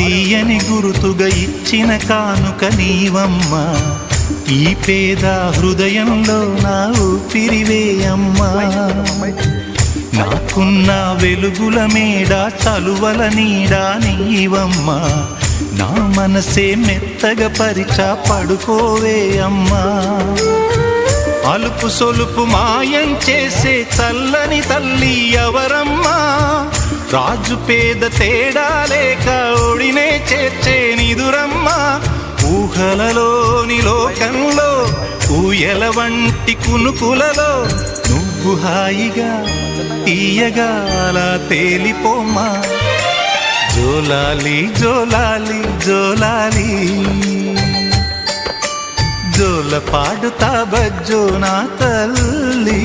తీయని గురుతుగా ఇచ్చిన కానుక నీవమ్మా, ఈ పేద హృదయంలో నా ఊపిరివే అమ్మా. నాకున్న వెలుగుల మేడ చలువల నీడా నీవమ్మా, నా మనసే మెత్తగా పరిచా పడుకోవే అమ్మా. అలుపు సొలుపు మాయం చేసే చల్లని తల్లి ఎవరమ్మా, రాజు పేద తేడా లేక ఒడినే చేర్చే నిదురమ్మా. ఊహలలోని లోకంలో ఊయల వంటి కునుకులలో నువ్వు హాయిగా తీయగా అలా తేలిపోమ్మా. జోలాలి జోలాలి జోలాలి, జోల పాడుతా బజ్జో నా తల్లి.